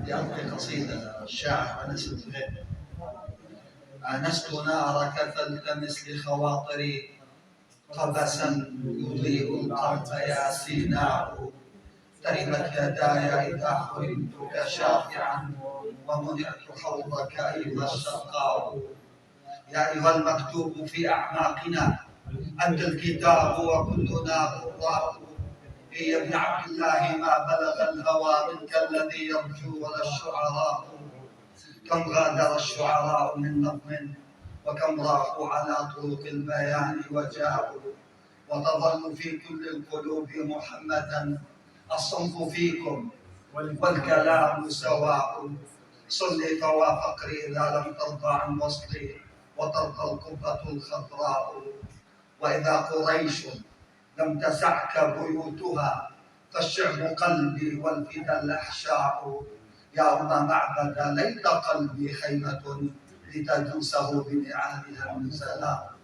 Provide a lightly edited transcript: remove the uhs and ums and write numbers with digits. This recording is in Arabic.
بألقي قصيدة الشاعر أنس الزغير. آنست نارك فالتمس لخواطري قبسا يضيء القلب يا سيناء. تربت يداي إذا حرمتك شافعا ومنعت حوضك أيها الشقاء. يا أيها المكتوب في أعماقنا أنت الكتاب وكلنا قراء. يا ابن عبد الله ما بلغ الهوى منك الذي يرجو ولا الشعراء. كم غادر الشعراء من نظم وكم راحوا على طرق البيان وجاءوا. وتظل في كل القلوب محمدا الصنف فيكم والكلام سواء. صلي فوا فقري إذا لم ترضى عن وصلي وترضى القبة الخضراء. وإذا قريش لم تسعك بيوتها فالشعب قلبي والفدا الأحشاء. يا أم معبد ليت قلبي خيمة لتدوسه بنعالها النزلاء.